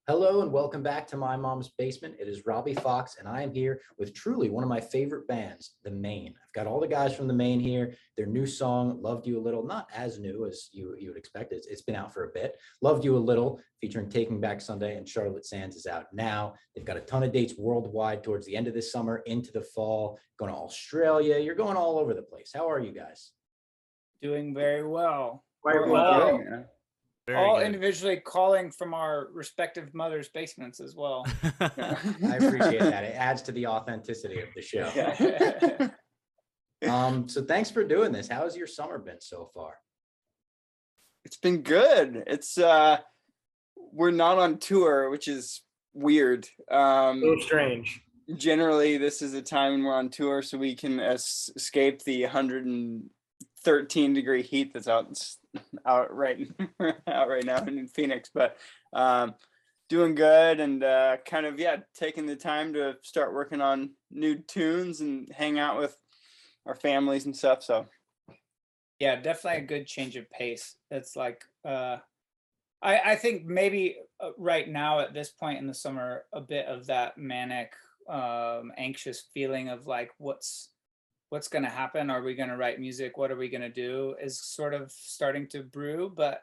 Hello and welcome back to My Mom's Basement. It is Robbie Fox, and I am here with truly one of my favorite bands, the Maine. I've got all the guys from the Maine here. Their new song, Loved You a Little, not as new as you would expect. It's been out for a bit. Loved You a Little, featuring Taking Back Sunday and Charlotte Sands, is out now. They've got a ton of dates worldwide towards the end of this summer, into the fall, going to Australia. You're going all over the place. How are you guys? Doing very well. Quite We're well. all, Yeah. Very all good. individually calling from our respective mothers' basements as well. I appreciate that. It adds to the authenticity of the show. Yeah. So thanks for doing this. How has your summer been so far? It's been good. It's we're not on tour, which is weird. So strange. Generally, this is a time when we're on tour, so we can escape the 113-degree heat that's out right now in Phoenix. But doing good and kind of taking the time to start working on new tunes and hang out with our families and stuff. So Yeah, definitely a good change of pace. It's like I think maybe right now at this point in the summer, a bit of that manic, anxious feeling of like what's going to happen. Are we going to write music? What are we going to do? Is sort of starting to brew. But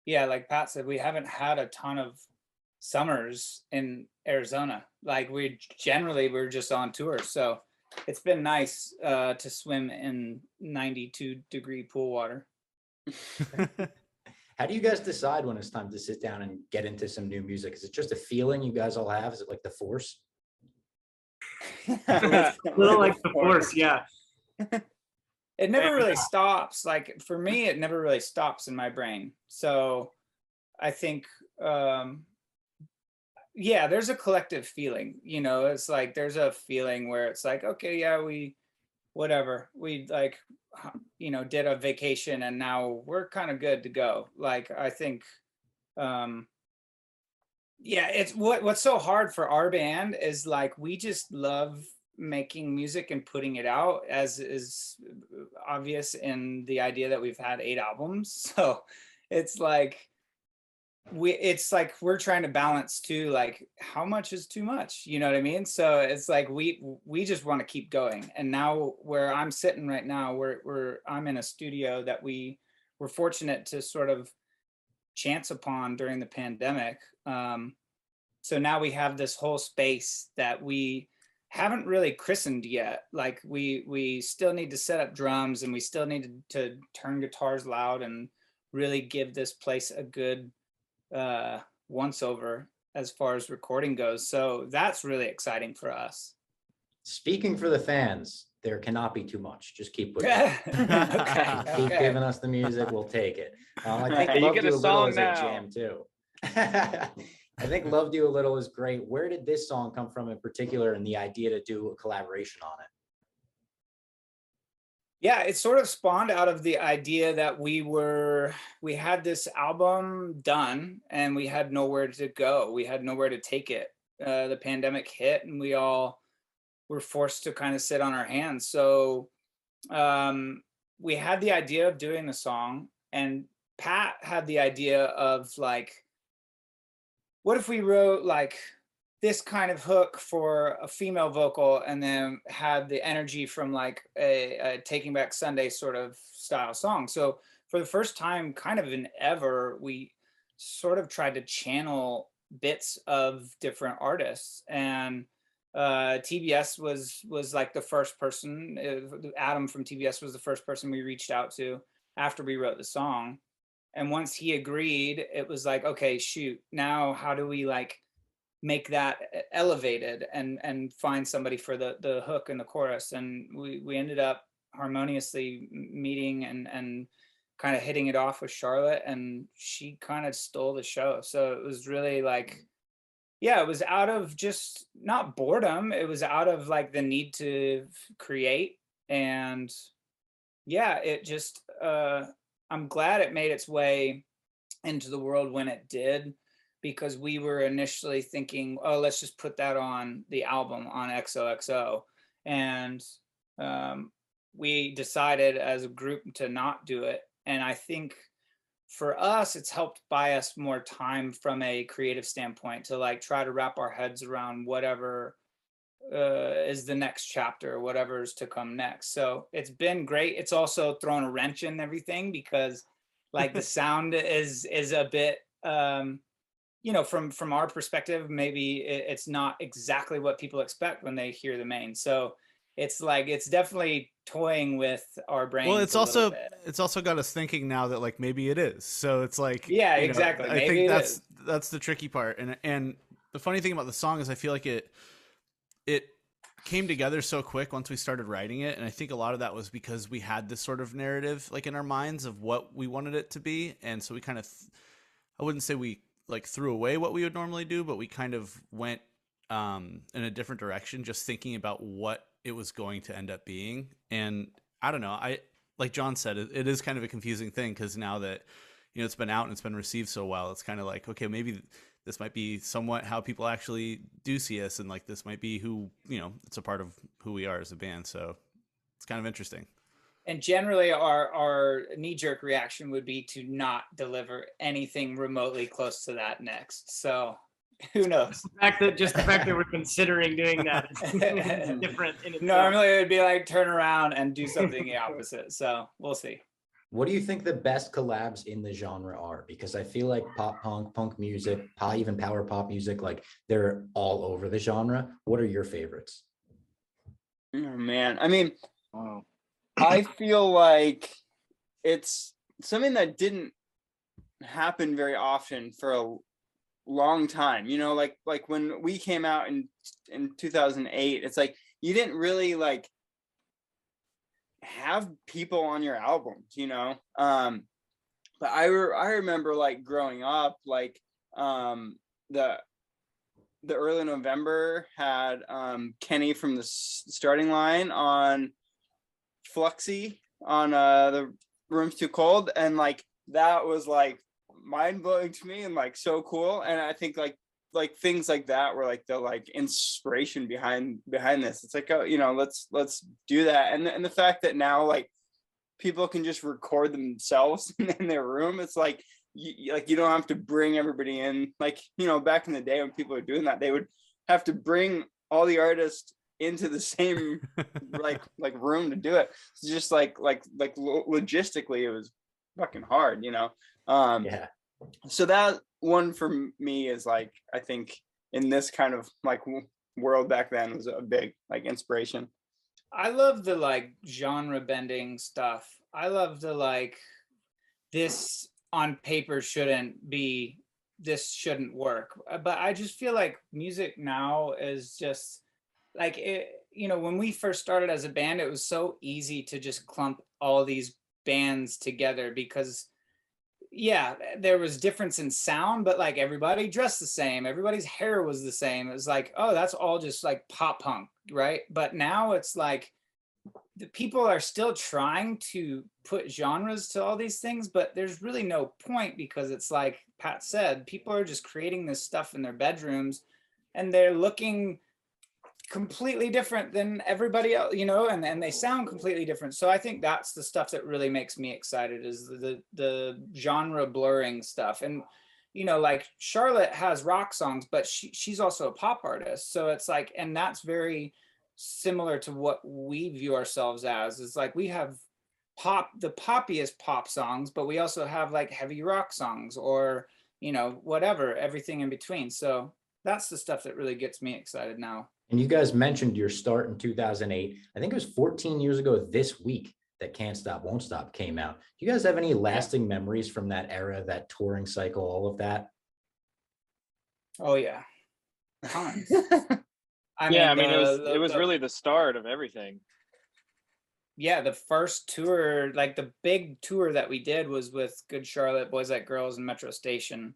yeah, like Pat said, we haven't had a ton of summers in Arizona. Like we're just on tour. So it's been nice to swim in 92-degree pool water. How do you guys decide when it's time to sit down and get into some new music? Is it just a feeling you guys all have? Is it like the force? A little like the force, yeah. It never really stops. Like for me, it never really stops in my brain. So I think, there's a collective feeling, it's like, there's a feeling where it's like, okay, yeah, we like, did a vacation and now we're kind of good to go. Like, I think, it's what's so hard for our band is like, we just love making music and putting it out, as is obvious in the idea that we've had 8 albums. So it's like we're trying to balance too, like how much is too much, you know what I mean? So it's like we just want to keep going. And now where I'm sitting right now, I'm in a studio that we're fortunate to sort of chance upon during the pandemic. So now we have this whole space that we haven't really christened yet. Like we still need to set up drums and we still need to turn guitars loud and really give this place a good once over as far as recording goes. So that's really exciting for us. Speaking for the fans, there cannot be too much. Just keep putting it. Keep giving us the music. We'll take it. I think You Loved get You a a Little song is a now. jam too. I think Loved You a Little is great. Where did this song come from in particular, and the idea to do a collaboration on it? Yeah, it sort of spawned out of the idea that we had this album done and we had nowhere to go. We had nowhere to take it. The pandemic hit and we all were forced to kind of sit on our hands. So we had the idea of doing the song, and Pat had the idea of like, what if we wrote like this kind of hook for a female vocal and then had the energy from like a Taking Back Sunday sort of style song. So for the first time kind of in ever, we sort of tried to channel bits of different artists. And TBS was like the first person, Adam from TBS was the first person we reached out to after we wrote the song. And once he agreed, it was like, okay, shoot, now how do we like make that elevated and find somebody for the hook and the chorus? And we ended up harmoniously meeting and kind of hitting it off with Charlotte, and she kind of stole the show. So it was really like, yeah, it was out of just not boredom, it was out of like the need to create. And yeah, it just I'm glad it made its way into the world when it did, because we were initially thinking, oh, let's just put that on the album on XOXO. And we decided as a group to not do it. And I think for us, it's helped buy us more time from a creative standpoint to like try to wrap our heads around whatever is the next chapter, whatever's to come next. So it's been great. It's also thrown a wrench in everything because like the sound is a bit you know, from our perspective, maybe it's not exactly what people expect when they hear the Maine. So it's like it's definitely toying with our brains. Well, it's also got us thinking now that like maybe it is. So it's like, yeah, you know, exactly. I Maybe think it that's the tricky part. And the funny thing about the song is I feel like it came together so quick once we started writing it, and I think a lot of that was because we had this sort of narrative like in our minds of what we wanted it to be, and so we kind of I wouldn't say we like threw away what we would normally do, but we kind of went in a different direction, just thinking about what it was going to end up being. And I don't know, I like John said, it is kind of a confusing thing because now that, you know, it's been out and it's been received so well, it's kind of like, okay, maybe this might be somewhat how people actually do see us, and like this might be who, you know, it's a part of who we are as a band. So it's kind of interesting. And generally our knee-jerk reaction would be to not deliver anything remotely close to that next. So who knows? The fact that we're considering doing that is different in itself. Normally it would be like turn around and do something the opposite. So we'll see. What do you think the best collabs in the genre are? Because I feel like pop punk music, even power pop music, like they're all over the genre. What are your favorites? Oh man, I mean, Wow. I feel like it's something that didn't happen very often for a long time. You know, like when we came out in 2008, it's like you didn't really like have people on your albums, you know. But I remember like growing up, like the early November had Kenny from the Starting Line on Fluxy on the Room's Too Cold, and like that was like mind-blowing to me and like so cool. And I think like things like that were like the like inspiration behind this. It's like, oh, you know, let's do that. And the fact that now like people can just record themselves in their room, it's like you don't have to bring everybody in. Like, you know, back in the day when people were doing that, they would have to bring all the artists into the same like room to do it. It's just like logistically it was fucking hard, you know. Yeah. So that one for me is like, I think in this kind of like world back then was a big like inspiration. I love the like genre bending stuff. I love the like this on paper shouldn't be, this shouldn't work. But I just feel like music now is just like it, you know, when we first started as a band, it was so easy to just clump all these bands together because yeah, there was difference in sound, but like everybody dressed the same, everybody's hair was the same. It was like, oh, that's all just like pop punk, right? But now it's like the people are still trying to put genres to all these things, but there's really no point because it's like Pat said, people are just creating this stuff in their bedrooms and they're looking completely different than everybody else, you know, and they sound completely different. So I think that's the stuff that really makes me excited is the genre blurring stuff. And, you know, like Charlotte has rock songs, but she's also a pop artist. So it's like, and that's very similar to what we view ourselves as. It's like we have the poppiest pop songs, but we also have like heavy rock songs or, you know, whatever, everything in between. So that's the stuff that really gets me excited now. And you guys mentioned your start in 2008. I think it was 14 years ago this week that Can't Stop, Won't Stop came out. Do you guys have any lasting memories from that era, that touring cycle, all of that? Oh, yeah. Tons. I mean, it was really the start of everything. Yeah, the first tour, like the big tour that we did was with Good Charlotte, Boys Like Girls, and Metro Station.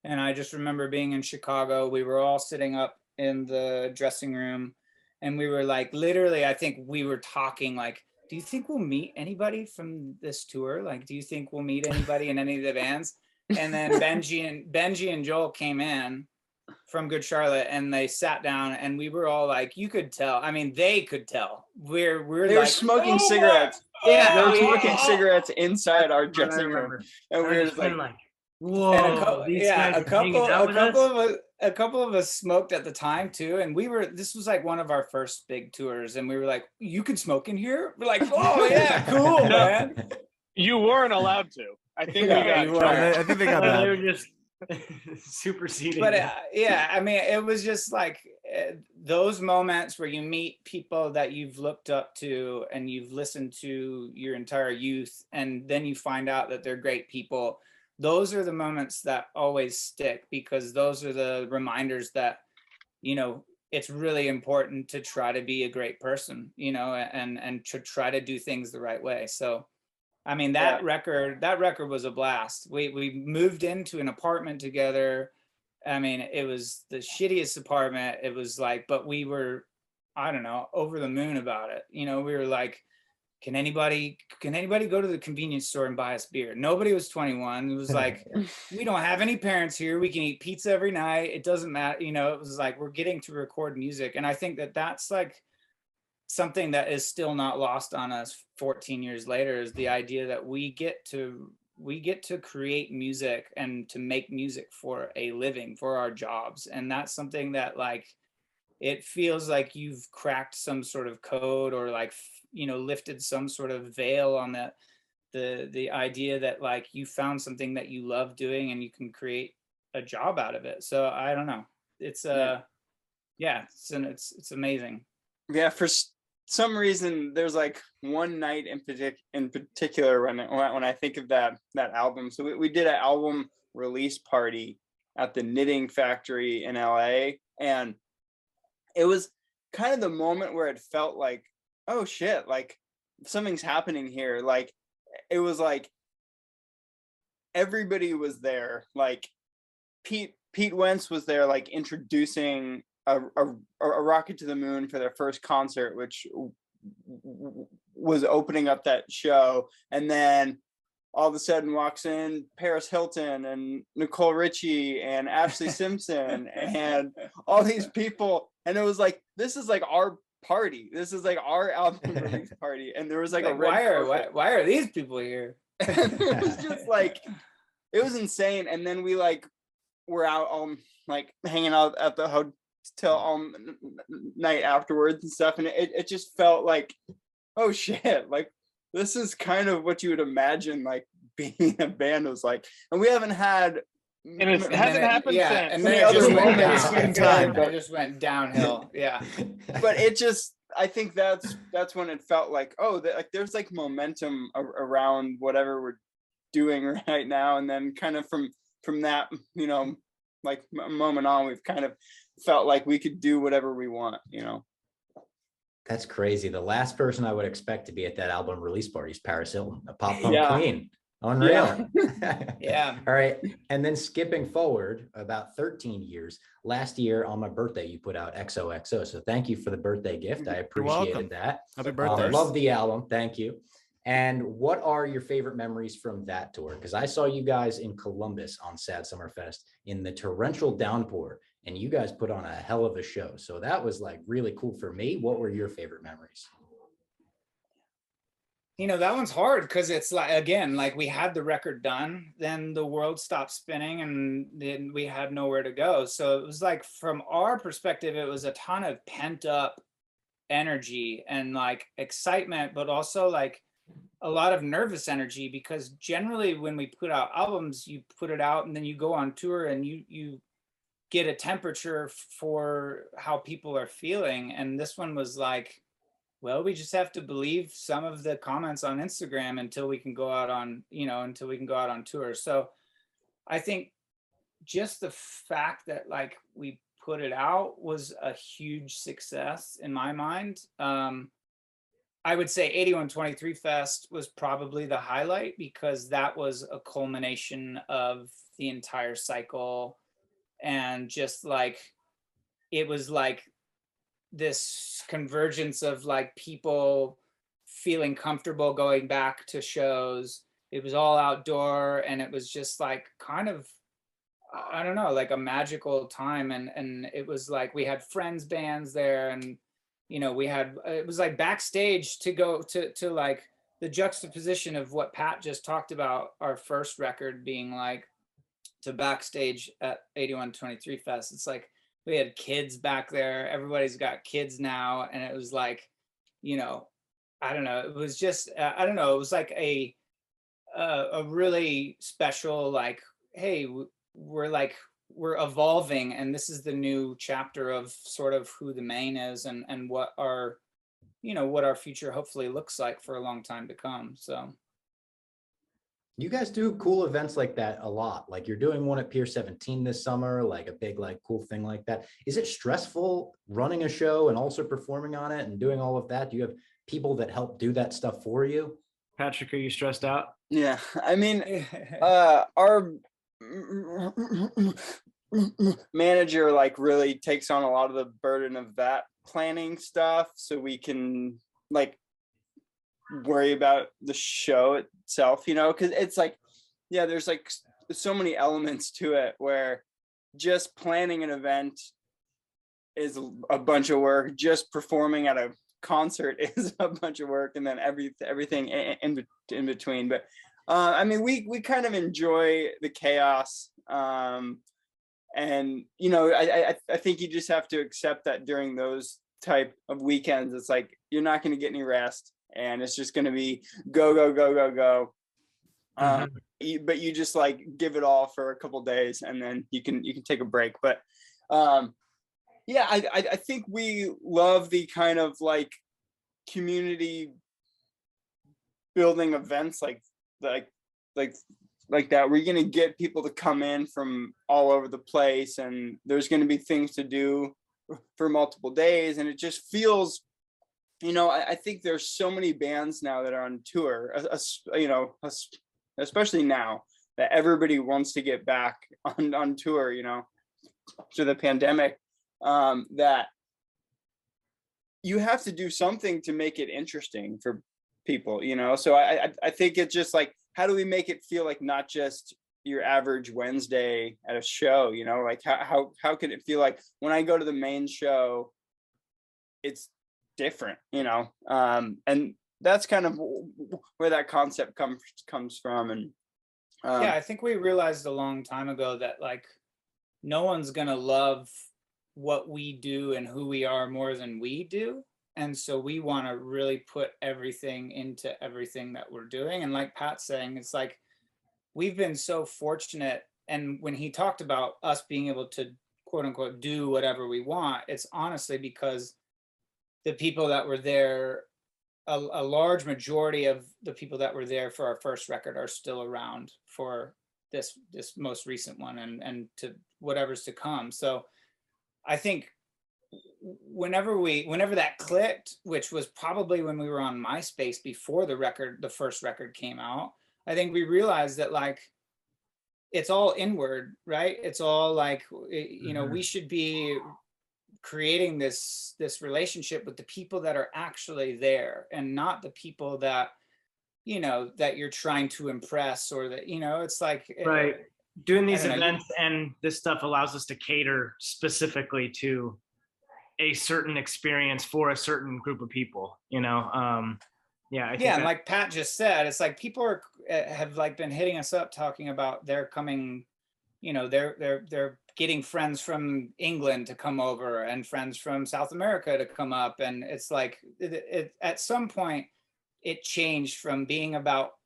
And I just remember being in Chicago. We were all sitting up in the dressing room and we were like, literally, I think we were talking like, do you think we'll meet anybody from this tour? Like, do you think we'll meet anybody in any of the bands? And then Benji and Joel came in from Good Charlotte and they sat down and we were all like, you could tell. I mean, they could tell. They were smoking cigarettes. Yeah, They were we- smoking cigarettes inside our I dressing room, remember. and we I were was just like, like, and whoa, these guys are hanging out with us. a couple of us smoked at the time too, and this was like one of our first big tours, and we were like, you can smoke in here? We're like, oh yeah, cool, man. You weren't allowed to. I think Yeah, we got you in were. trouble. I think they got They were mad. just superseding. But it. yeah, I mean, it was just like those moments where you meet people that you've looked up to and you've listened to your entire youth, and then you find out that they're great people. Those are the moments that always stick, because those are the reminders that, you know, it's really important to try to be a great person, you know, and to try to do things the right way. So I mean, that record was a blast. We moved into an apartment together. I mean, it was the shittiest apartment. It was like, but we were, I don't know, over the moon about it. You know, we were like, can anybody go to the convenience store and buy us beer? Nobody was 21. It was like, we don't have any parents here. We can eat pizza every night. It doesn't matter. You know, it was like, we're getting to record music. And I think that that's like something that is still not lost on us 14 years later, is the idea that we get to create music and to make music for a living, for our jobs. And that's something that, like, it feels like you've cracked some sort of code, or like, you know, lifted some sort of veil on the idea that, like, you found something that you love doing and you can create a job out of it. So I don't know, it's it's amazing. yeah, for some reason there's like one night in particular when I think of that album. So we did an album release party at the Knitting Factory in LA, and it was kind of the moment where it felt like, oh shit, like something's happening here. Like it was like everybody was there. Like Pete Wentz was there, like introducing a Rocket to the Moon for their first concert, which was opening up that show. And then all of a sudden walks in Paris Hilton and Nicole Richie and Ashley Simpson and all these people. And it was like, this is like our party. This is like our album release party. And there was like, why are these people here? It was just like, it was insane. And then we like were out like hanging out at the hotel all night afterwards and stuff, and it just felt like, oh shit, like this is kind of what you would imagine like being a band was like. And we haven't had, and it hasn't happened since. And then it just went downhill. Yeah. But it just, I think that's when it felt like, oh, like there's like momentum around whatever we're doing right now. And then kind of from that, you know, like moment on, we've kind of felt like we could do whatever we want, you know. That's crazy. The last person I would expect to be at that album release party is Paris Hilton, a pop punk queen. Unreal. Yeah. All right. And then skipping forward about 13 years, last year on my birthday, you put out XOXO. So thank you for the birthday gift. I appreciated that. Happy birthday. Love the album. Thank you. And what are your favorite memories from that tour? Because I saw you guys in Columbus on Sad Summer Fest in the torrential downpour, and you guys put on a hell of a show. So that was like really cool for me. What were your favorite memories? You know, that one's hard because it's like, again, like we had the record done, then the world stopped spinning and then we had nowhere to go. So it was like, from our perspective, it was a ton of pent up energy and like excitement, but also like a lot of nervous energy, because generally when we put out albums, you put it out and then you go on tour and you get a temperature for how people are feeling. And this one was like, well, we just have to believe some of the comments on Instagram until we can go out on, until we can go out on tour. So I think just the fact that like we put it out was a huge success in my mind. I would say 8123 Fest was probably the highlight, because that was a culmination of the entire cycle. And just like, it was like this convergence of like people feeling comfortable going back to shows. It was all outdoor and it was just like kind of, I don't know, like a magical time. And it was like, we had friends bands there, and it was like backstage to go to like the juxtaposition of what Pat just talked about, our first record being like to backstage at 8123 Fest. It's like we had kids back there. Everybody's got kids now. And it was like, you know, I don't know. It was just, I don't know. It was like a really special, like, hey, we're evolving, and this is the new chapter of sort of who the Maine is, and what our, you know, what our future hopefully looks like for a long time to come. So you guys do cool events like that a lot. Like you're doing one at Pier 17 this summer, like a big, like cool thing like that. Is it stressful running a show and also performing on it and doing all of that? Do you have people that help do that stuff for you? Patrick, are you stressed out? Yeah, I mean, our manager like really takes on a lot of the burden of that planning stuff, so we can like worry about the show itself, you know, because it's like, yeah, there's like so many elements to it where just planning an event is a bunch of work, just performing at a concert is a bunch of work, and then everything in between. But I mean, we kind of enjoy the chaos, and you know, I think you just have to accept that during those type of weekends, it's like you're not going to get any rest, and it's just going to be go go go go go. But you just like give it all for a couple days, and then you can take a break. But yeah, I think we love the kind of like community building events like that, where you're going to get people to come in from all over the place, and there's going to be things to do for multiple days, and it just feels, you know, I think there's so many bands now that are on tour, you know, especially now that everybody wants to get back on tour, you know, after the pandemic, that you have to do something to make it interesting for people, you know. So I think it's just like, how do we make it feel like not just your average Wednesday at a show, you know, like how can it feel like when I go to the Maine show, it's different, you know. And that's kind of where that concept comes from. And yeah, I think we realized a long time ago that like no one's gonna love what we do and who we are more than we do. And so we want to really put everything into everything that we're doing. And like Pat's saying, it's like we've been so fortunate. And when he talked about us being able to quote unquote do whatever we want, it's honestly because the people that were there, a large majority of the people that were there for our first record are still around for this most recent one, and to whatever's to come. So I think whenever that clicked, which was probably when we were on MySpace before the first record came out, I think we realized that like it's all inward, right? It's all like, you know, we should be creating this relationship with the people that are actually there, and not the people that, you know, that you're trying to impress, or that, you know, it's like right. Doing these events and this stuff allows us to cater specifically to a certain experience for a certain group of people, you know. Yeah, I think and like Pat just said, it's like people have like been hitting us up talking about they're coming, you know, they're getting friends from England to come over and friends from South America to come up, and it's like it at some point it changed from being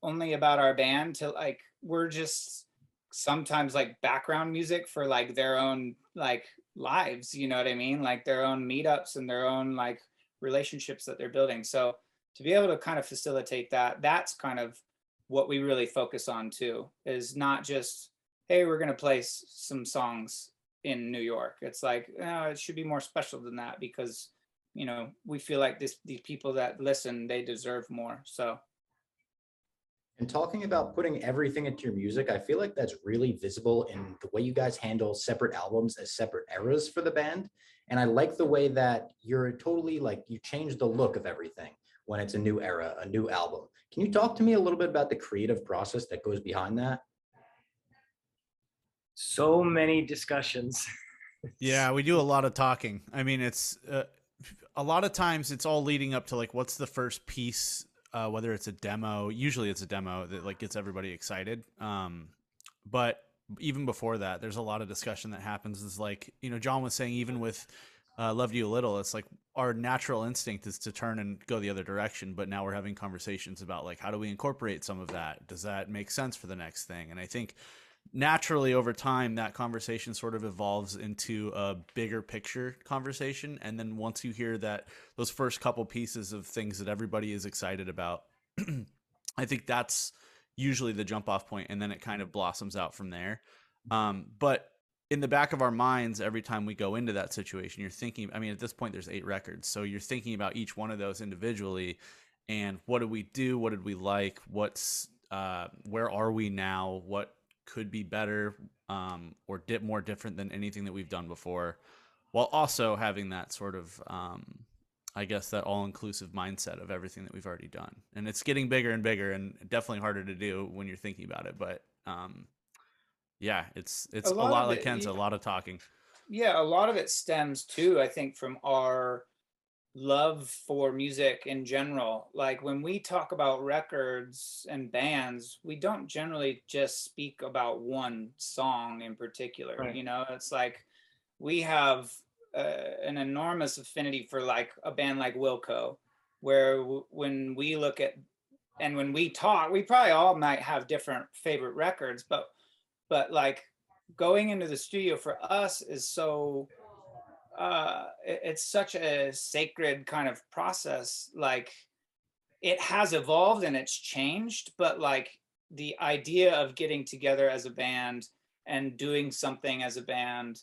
only about our band to like we're just sometimes like background music for like their own like lives, you know what I mean, like their own meetups and their own like relationships that they're building. So to be able to kind of facilitate that, that's kind of what we really focus on too, is not just, hey, we're going to play some songs in New York. It's like, it should be more special than that, because, you know, we feel like these people that listen, they deserve more. So. And talking about putting everything into your music, I feel like that's really visible in the way you guys handle separate albums as separate eras for the band. And I like the way that you're totally like, you change the look of everything when it's a new era, a new album. Can you talk to me a little bit about the creative process that goes behind that? So many discussions. Yeah, we do a lot of talking. I mean, it's a lot of times it's all leading up to like, what's the first piece whether it's a demo, usually it's a demo that like gets everybody excited. But even before that, there's a lot of discussion that happens. Is like, you know, John was saying, even with Loved You a Little, it's like our natural instinct is to turn and go the other direction. But now we're having conversations about like, how do we incorporate some of that? Does that make sense for the next thing? And I think naturally over time, that conversation sort of evolves into a bigger picture conversation. And then once you hear that, those first couple pieces of things that everybody is excited about, I think that's usually the jump off point, and then it kind of blossoms out from there. But in the back of our minds, every time we go into that situation, you're thinking, I mean, at this point there's 8 records. So you're thinking about each one of those individually, and what did we do? What did we like? What's, where are we now? What could be better, or more different than anything that we've done before, while also having that sort of, I guess, that all-inclusive mindset of everything that we've already done. And it's getting bigger and bigger, and definitely harder to do when you're thinking about it. But yeah, it's a lot like Ken said, a lot of talking. Yeah, a lot of it stems too, I think, from our love for music in general. Like when we talk about records and bands, we don't generally just speak about one song in particular. Right. You know, it's like we have an enormous affinity for like a band like Wilco, where when we look at and when we talk, we probably all might have different favorite records, but like going into the studio for us is so it's such a sacred kind of process. Like it has evolved and it's changed, but like the idea of getting together as a band and doing something as a band,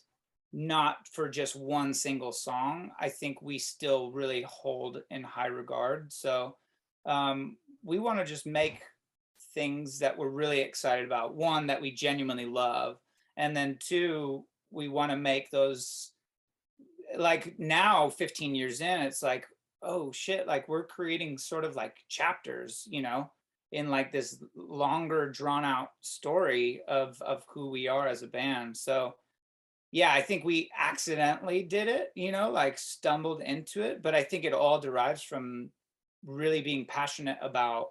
not for just one single song, I think we still really hold in high regard. So we want to just make things that we're really excited about. One, that we genuinely love. And then 2, we want to make those, like now 15 years in, it's like, oh shit, like we're creating sort of like chapters, you know, in like this longer drawn out story of who we are as a band. So yeah, I think we accidentally did it, you know, like stumbled into it, but I think it all derives from really being passionate about,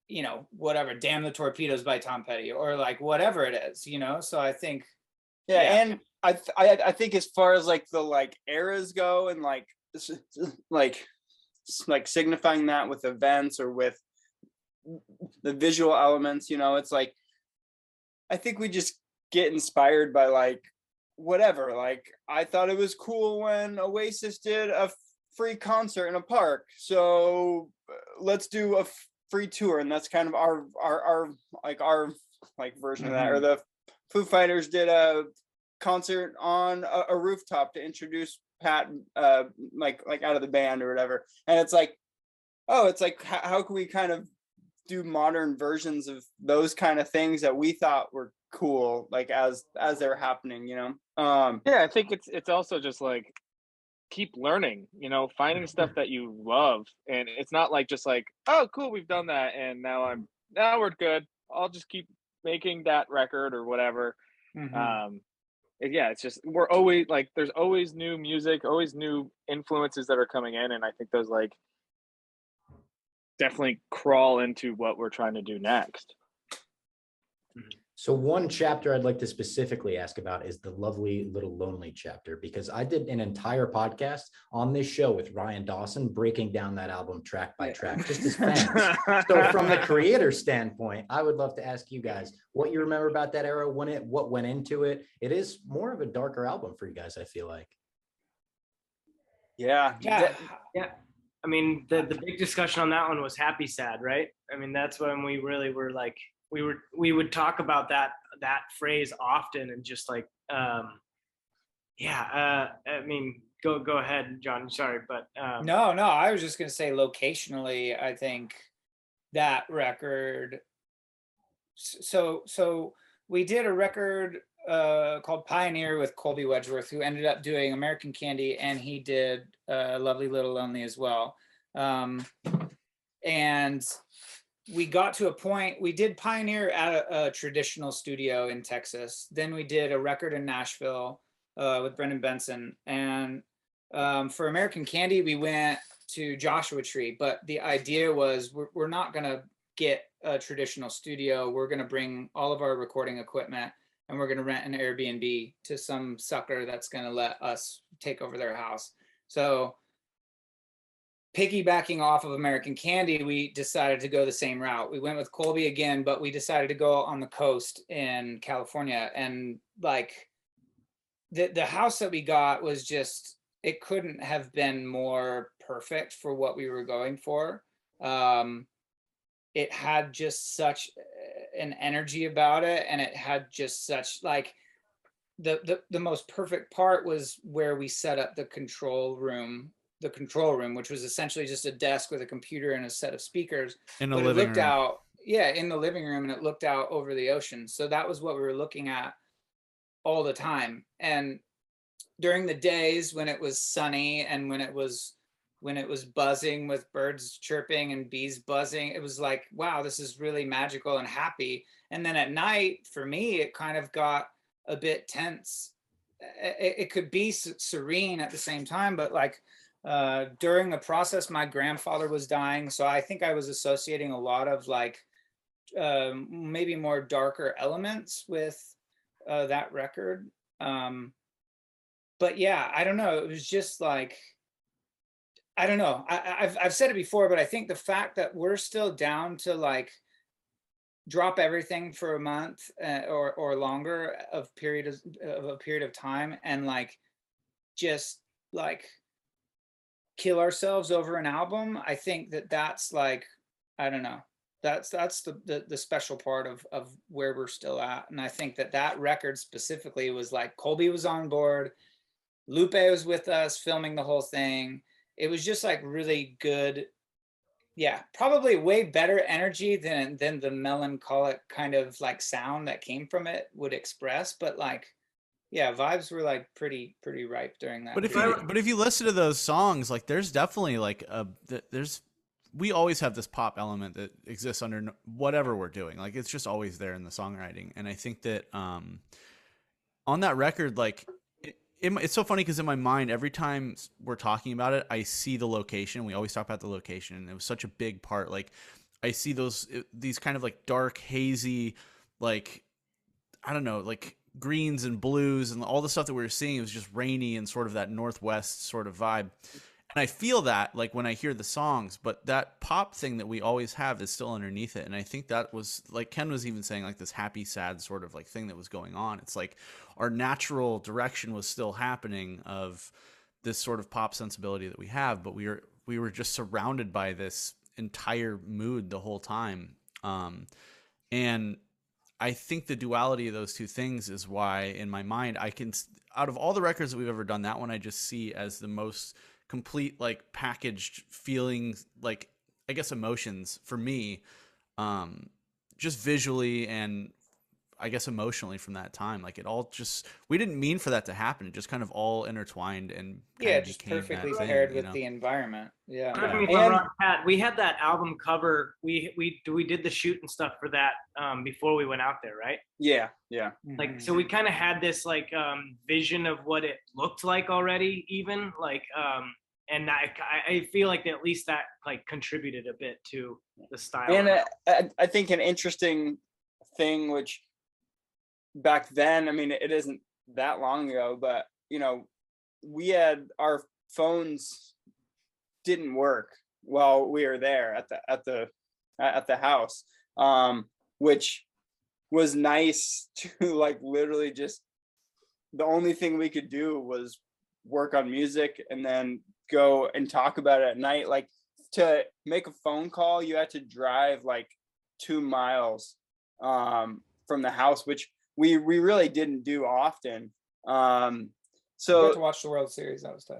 you know, whatever, Damn the Torpedoes by Tom Petty, or like whatever it is, you know. So I think and I think as far as like the like eras go, and like signifying that with events or with the visual elements, you know, it's like I think we just get inspired by like whatever. Like I thought it was cool when Oasis did a free concert in a park, so let's do a free tour, and that's kind of our version of that. Or the Foo Fighters did a concert on a rooftop to introduce Pat like out of the band or whatever. And it's like, oh, it's like how can we kind of do modern versions of those kind of things that we thought were cool, like as they're happening, you know. Yeah, I think it's also just like keep learning, you know, finding stuff that you love. And it's not like just like, oh cool, we've done that and now we're good, I'll just keep making that record or whatever. Yeah, it's just we're always like there's always new music, always new influences that are coming in, and I think those like definitely crawl into what we're trying to do next. So one chapter I'd like to specifically ask about is the Lovely Little Lonely chapter, because I did an entire podcast on this show with Ryan Dawson breaking down that album track by track, just as fans. So from the creator standpoint, I would love to ask you guys what you remember about that era, what went into it. It is more of a darker album for you guys, I feel like. Yeah. I mean, the big discussion on that one was happy sad, right? I mean, that's when we really were like, we would talk about that phrase often, and just like I mean, go ahead, John, sorry, but no, I was just gonna say locationally, I think that record, so we did a record called Pioneer with Colby Wedgeworth, who ended up doing American Candy, and he did Lovely Little Lonely as well. And we got to a point, we did Pioneer at a traditional studio in Texas. Then we did a record in Nashville with Brendan Benson. And for American Candy, we went to Joshua Tree, but the idea was we're not going to get a traditional studio. We're going to bring all of our recording equipment and we're going to rent an Airbnb to some sucker that's going to let us take over their house. So piggybacking off of American Candy, we decided to go the same route. We went with Colby again, but we decided to go on the coast in California. And like the house that we got was just, it couldn't have been more perfect for what we were going for. It had just such an energy about it, and it had just such like the most perfect part was where we set up the control room, which was essentially just a desk with a computer and a set of speakers. In a but living it looked room. out, yeah, in the living room, and it looked out over the ocean. So that was what we were looking at all the time. And during the days when it was sunny and when it was buzzing with birds chirping and bees buzzing, it was like, wow, this is really magical and happy. And then at night, for me, it kind of got a bit tense. It could be serene at the same time, but like during the process, my grandfather was dying. So I think I was associating a lot of like maybe more darker elements with that record. But yeah, I don't know. It was just like, I don't know. I've said it before, but I think the fact that we're still down to like drop everything for a month or longer of a period of time, and like just like kill ourselves over an album. I think that's like, I don't know. That's the special part of where we're still at. And I think that record specifically was like, Colby was on board. Lupe was with us filming the whole thing. It was just like really good. Yeah, probably way better energy than the melancholic kind of like sound that came from it would express. But like, yeah, vibes were like pretty ripe during that. But if you listen to those songs, like there's definitely like we always have this pop element that exists under whatever we're doing. Like it's just always there in the songwriting. And I think that on that record, like it's so funny because in my mind, every time we're talking about it, I see the location. We always talk about the location, and it was such a big part. Like I see these kind of like dark, hazy, like, I don't know, like greens and blues and all the stuff that we were seeing. It was just rainy and sort of that Northwest sort of vibe. And I feel that like when I hear the songs, but that pop thing that we always have is still underneath it. And I think that was like Ken was even saying, like this happy, sad sort of like thing that was going on. It's like our natural direction was still happening of this sort of pop sensibility that we have, but we were just surrounded by this entire mood the whole time. And I think the duality of those two things is why in my mind, out of all the records that we've ever done, that one I just see as the most complete, like packaged feelings, like I guess emotions for me, just visually and I guess emotionally from that time. Like it all just, we didn't mean for that to happen. It just kind of all intertwined and just perfectly paired with the environment. Yeah. Correct me if I'm wrong, Pat, we had that album cover. We did the shoot and stuff for that before we went out there, right? Yeah. Like, so we kind of had this like vision of what it looked like already, even like and I feel like at least that like contributed a bit to the style. And I think an interesting thing, which back then, I mean, it isn't that long ago, but you know, we had our phones didn't work while we were there at the house, which was nice to like literally just the only thing we could do was work on music and then go and talk about it at night. Like to make a phone call, you had to drive like 2 miles from the house, which we really didn't do often. So to watch the World Series, that was tight.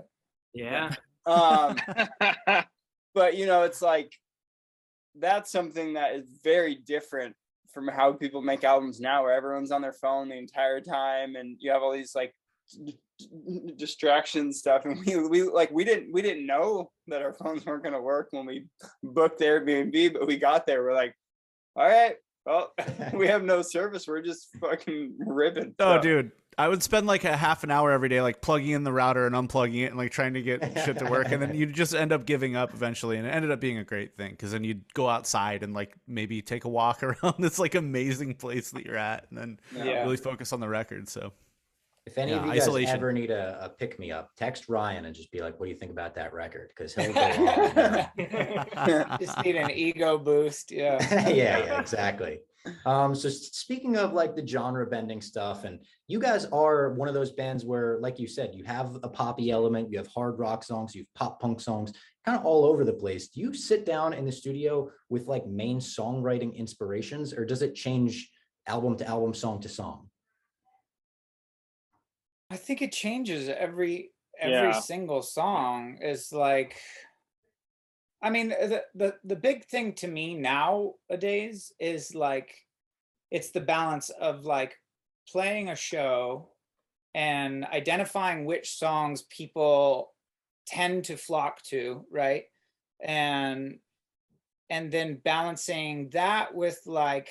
Yeah. But you know, it's like that's something that is very different from how people make albums now, where everyone's on their phone the entire time and you have all these like distraction stuff, and we didn't know that our phones weren't going to work when we booked Airbnb, but we got there, we're like, all right, well, we have no service, we're just fucking ripping. Oh dude, would spend like a half an hour every day, like plugging in the router and unplugging it and like trying to get shit to work. And then you'd just end up giving up eventually. And it ended up being a great thing because then you'd go outside and like maybe take a walk around this like amazing place that you're at and then really focus on the record. So if any of you guys ever need a pick me up, text Ryan and just be like, what do you think about that record? Because he'll go on. Just need an ego boost. Yeah. Yeah, exactly. So speaking of like the genre bending stuff, and you guys are one of those bands where, like you said, you have a poppy element, you have hard rock songs, you have pop punk songs, kind of all over the place. Do you sit down in the studio with like main songwriting inspirations, or does it change album to album, song to song? I think it changes every single song. Is like, I mean, the big thing to me nowadays is like, it's the balance of like playing a show and identifying which songs people tend to flock to, right? And then balancing that with like,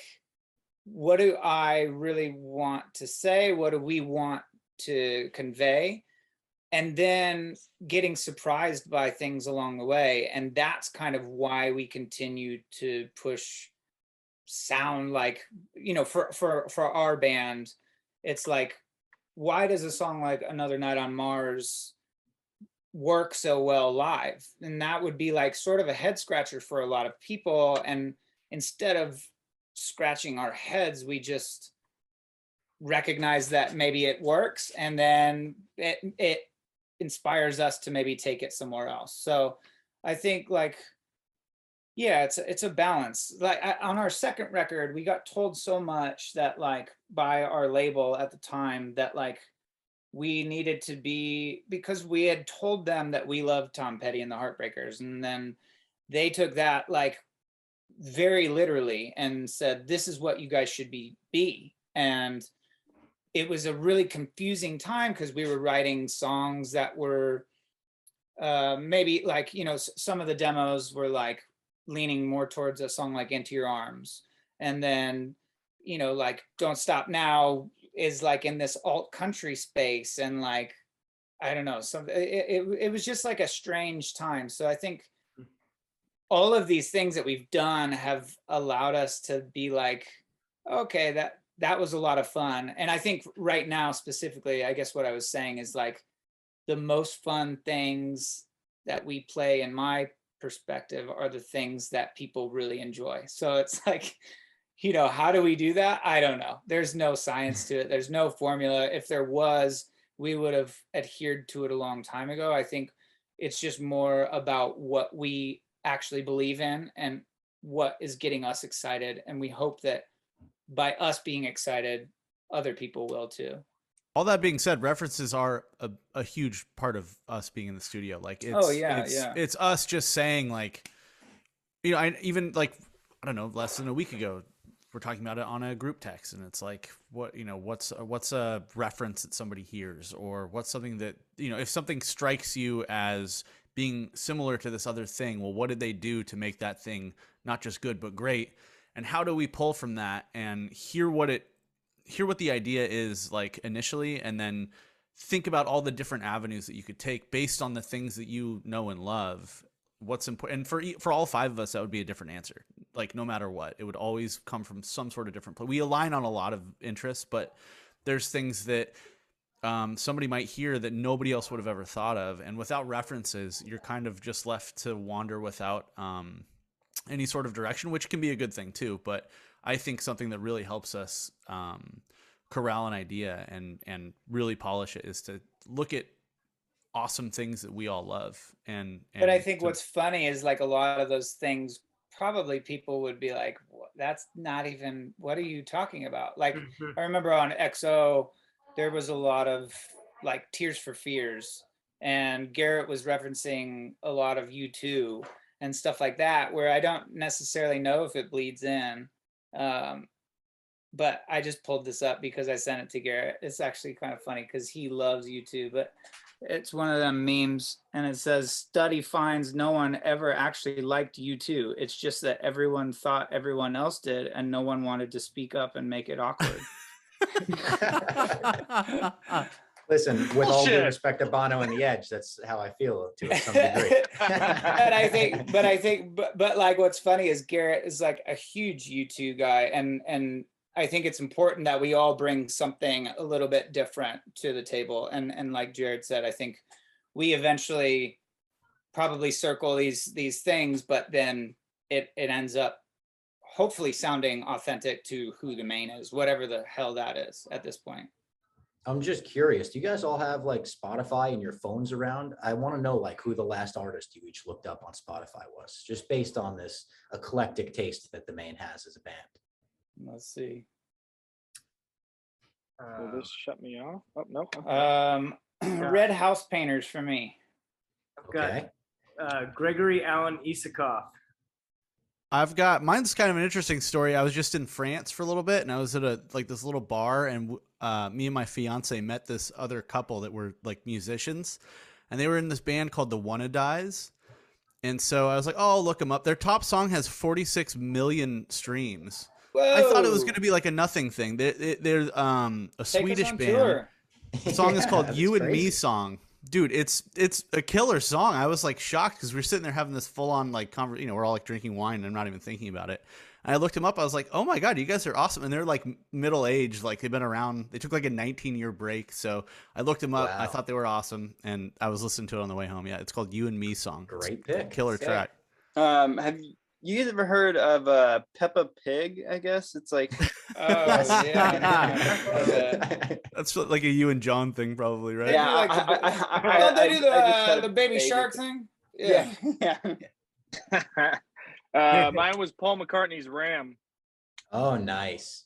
what do I really want to say? What do we want to convey? And then getting surprised by things along the way. And that's kind of why we continue to push sound. Like, you know, for our band, it's like, why does a song like Another Night on Mars work so well live? And that would be like sort of a head scratcher for a lot of people. And instead of scratching our heads, we just recognize that maybe it works, and then it inspires us to maybe take it somewhere else. So I think like, yeah, it's a balance. Like on our second record, we got told so much that like by our label at the time that like we needed to be, because we had told them that we loved Tom Petty and the Heartbreakers, and then they took that like very literally and said, this is what you guys should be. And it was a really confusing time because we were writing songs that were maybe like, you know, some of the demos were like leaning more towards a song like Into Your Arms. And then, you know, like Don't Stop Now is like in this alt country space. And like, I don't know, it was just like a strange time. So I think all of these things that we've done have allowed us to be like, okay, that was a lot of fun. And I think right now specifically, I guess what I was saying is like the most fun things that we play in my perspective are the things that people really enjoy. So it's like, you know, how do we do that? I don't know. There's no science to it. There's no formula. If there was, we would have adhered to it a long time ago. I think it's just more about what we actually believe in and what is getting us excited. And we hope that by us being excited, other people will too. All that being said, references are a huge part of us being in the studio. Like, it's us just saying like, you know, I don't know, less than a week ago, we're talking about it on a group text, and it's like, what, you know, what's a reference that somebody hears, or what's something that, you know, if something strikes you as being similar to this other thing, well, what did they do to make that thing not just good but great? And how do we pull from that and hear what the idea is like initially, and then think about all the different avenues that you could take based on the things that you know and love. What's important, and for all five of us, that would be a different answer. Like, no matter what, it would always come from some sort of different place. We align on a lot of interests, but there's things that somebody might hear that nobody else would have ever thought of. And without references, you're kind of just left to wander without any sort of direction, which can be a good thing too. But I think something that really helps us corral an idea and really polish it is to look at awesome things that we all love. But I think what's funny is like a lot of those things, probably people would be like, that's not even, what are you talking about? Like, I remember on XO, there was a lot of like Tears for Fears, and Garrett was referencing a lot of U2 and stuff like that, where I don't necessarily know if it bleeds in. But I just pulled this up because I sent it to Garrett. It's actually kind of funny because he loves U2, but it's one of them memes, and it says, study finds no one ever actually liked U2. It's just that everyone thought everyone else did, and no one wanted to speak up and make it awkward. Listen, with all due Bullshit. respect to Bono and the Edge, that's how I feel to some degree. but like what's funny is Garrett is like a huge U2 guy, and I think it's important that we all bring something a little bit different to the table. And like Jared said, I think we eventually probably circle these things, but then it ends up hopefully sounding authentic to who the Maine is, whatever the hell that is at this point. I'm just curious. Do you guys all have like Spotify and your phones around? I want to know like who the last artist you each looked up on Spotify was, just based on this eclectic taste that the Maine has as a band. Let's see. Will this shut me off? Oh no. Red House Painters for me. I've got Okay. Gregory Alan Isakov. I've got mine's kind of an interesting story. I was just in France for a little bit, and I was at this little bar, and me and my fiance met this other couple that were like musicians, and they were in this band called the Wannadies. And so I was like, "Oh, look them up." Their top song has 46 million streams. Whoa. I thought it was going to be like a nothing thing. They're a Swedish band. Tour. The song is called that's "You and Me" crazy. song. Dude, it's a killer song. I was like shocked because we were sitting there having this full on like we're all like drinking wine and I'm not even thinking about it. And I looked him up. I was like, oh my God, you guys are awesome. And they're like middle aged, like they've been around. They took like a 19-year break. So I looked him up. Wow. I thought they were awesome. And I was listening to it on the way home. Yeah, it's called "You and Me" song. It's Great a pick. killer Sick. track. Have you guys ever heard of Peppa Pig? I guess it's like Oh, Yes. yeah. That's like a you and John thing, probably, right? yeah. Like Don't they do the baby shark thing? Yeah, yeah. Mine was Paul McCartney's Ram. Oh, nice.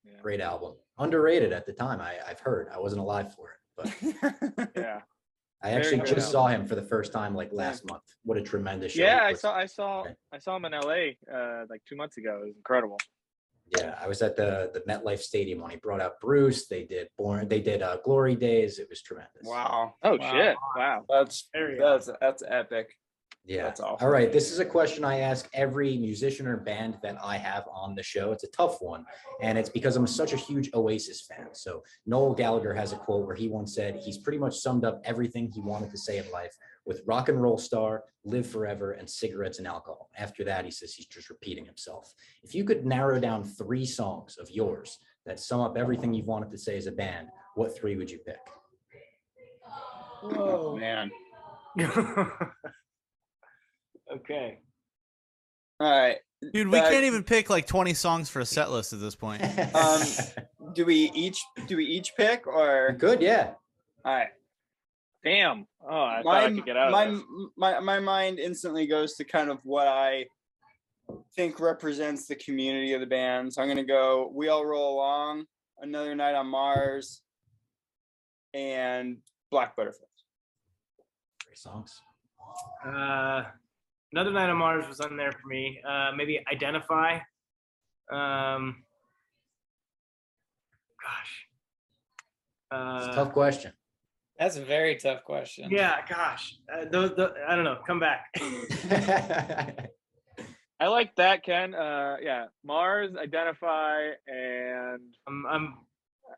Yeah. Great album. Underrated at the time. I've heard. I wasn't alive for it, but Yeah. I actually good just saw him for the first time like last month. What a tremendous show. Yeah, he I put- saw him in LA like 2 months ago. It was incredible. Yeah, I was at the MetLife Stadium when he brought out Bruce. They did Glory Days. It was tremendous. Wow, Oh Wow. shit. Wow. that's There you go. that's epic. Yeah. That's awesome. All right. This is a question I ask every musician or band that I have on the show. It's a tough one. And it's because I'm such a huge Oasis fan. So Noel Gallagher has a quote where he once said he's pretty much summed up everything he wanted to say in life with rock and roll star, live forever, and cigarettes and alcohol. After that, he says he's just repeating himself. If you could narrow down 3 songs of yours that sum up everything you've wanted to say as a band, what 3 would you pick? Oh, man. Okay. All right. Dude, we But- can't even pick like 20 songs for a set list at this point. Do we each pick or? Good, yeah. All right. Damn. Oh, I thought I could get out of this. my mind instantly goes to kind of what I think represents the community of the band. So I'm gonna go "We All Roll Along," "Another Night on Mars," and "Black Butterflies." Great songs. Another Night on Mars was on there for me. Maybe Identify. Gosh. It's a tough question. That's a very tough question. Yeah, gosh. I don't know. Come back. I like that, Ken. Yeah. Mars, Identify, and I'm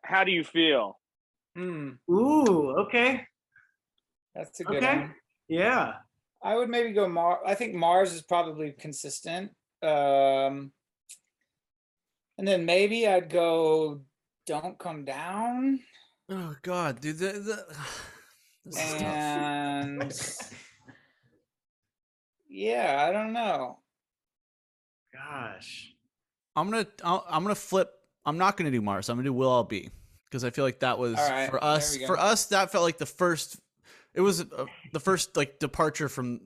How Do You Feel? ooh, okay. That's a good Okay. one. Yeah. I would maybe go Mars. I think Mars is probably consistent. And then maybe I'd go Don't Come Down. Oh God, dude, this is tough. And yeah, I don't know. Gosh. I'm gonna flip. I'm not gonna do Mars. I'm gonna do "Will All Be" because I feel like that was All right, for there us. we go. For us, that felt like the first. It was the first like departure from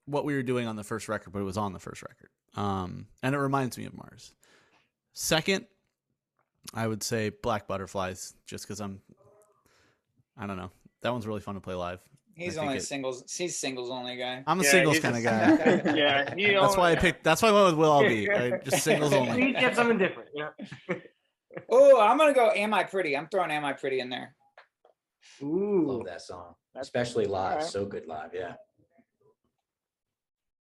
what we were doing on the first record, but it was on the first record. And it reminds me of Mars. Second, I would say "Black Butterflies," just because I don't know. That one's really fun to play live. He's I think only it- singles. He's singles only guy. I'm a Yeah, singles he's kind of just- guy. Yeah. That's why I picked. That's why I went with "Will All Be." Right? Just singles We only. each have something different. Yeah. Oh, I'm gonna go Am I Pretty? I'm throwing Am I Pretty in there. Ooh. Love that song, That's- especially live. alright. So good live, yeah.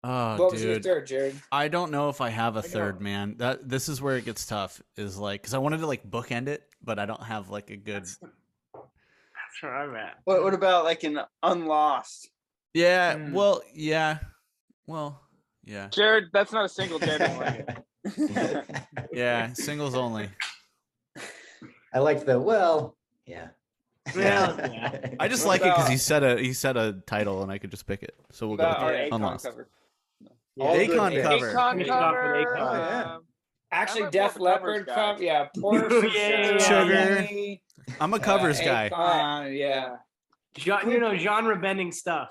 Oh, What was your dude. third, Jared? I don't know if I have a third, man. This is where it gets tough. Is like because I wanted to like bookend it but I don't have like a good. That's where I'm at. What about like an Unlost? Yeah. Mm. Well. Yeah. Well. Yeah. Jared, that's not a single. Jared doesn't like it. Yeah. Singles only. I liked the well, yeah. Well, yeah. I just What like it because about- he said a title and I could just pick it. So we'll go About with our Akon Unlost. cover. All good Akon picks. cover. Akon Finish off with cover. Akon. Oh, yeah. Actually, I'm a Def more of a covers Leppard guy. cover. Yeah, Poor Yeah, Sugar. I'm a covers guy. Akon, yeah. Genre bending stuff.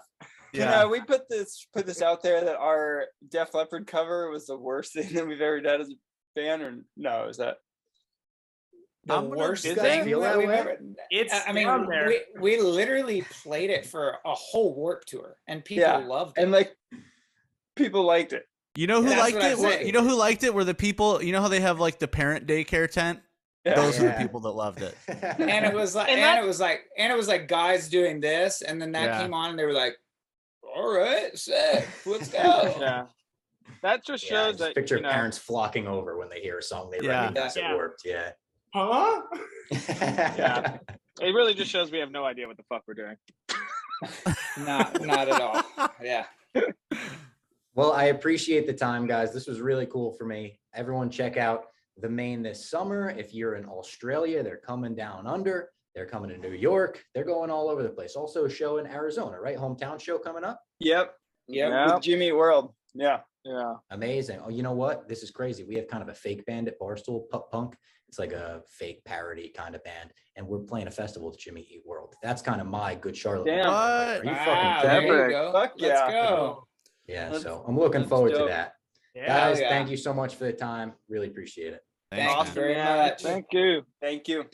Can we put this out there that our Def Leppard cover was the worst thing that we've ever done as a band, or no? Is that The I'm gonna- worst You thing guys feel that we've way? ever. It's I mean, down there. we literally played it for a whole Warped Tour, and people Yeah, loved it. and like people liked it? You know who That's liked what I'm it? saying. You know who liked it? Were the people. You know how they have like the parent daycare tent? Yeah. Those are the Yeah. people that loved it. and it was like, And and it was like guys doing this, and then that Yeah. came on, and they were like, "All right, sick, let's go." Yeah, that just Yeah, shows just that picture you know, parents flocking over when they hear a song they Yeah. recognize Yeah. at Warped. Yeah. Huh? Yeah. it really just shows we have no idea what the fuck we're doing. Not at all. Yeah. Well, I appreciate the time, guys. This was really cool for me. Everyone check out the Maine this summer. If you're in Australia, they're coming down under. They're coming to New York. They're going all over the place. Also a show in Arizona, right? Hometown show coming up. Yep. Yep. With Jimmy Eat World. Yeah. Yeah. Amazing. Oh, you know what? This is crazy. We have kind of a fake band at Barstool, Pup Punk. It's like a fake parody kind of band. And we're playing a festival with Jimmy Eat World. That's kind of my good Charlotte. Damn. moment. What? Are you Wow, fucking there kidding me? you go. Fuck Let's yeah. go. Yeah, That's- so I'm looking that's forward to dope. that. Yeah. Guys, yeah. thank you so much for the time. Really appreciate it. Thanks Awesome, very man. much. Thank you. Thank you.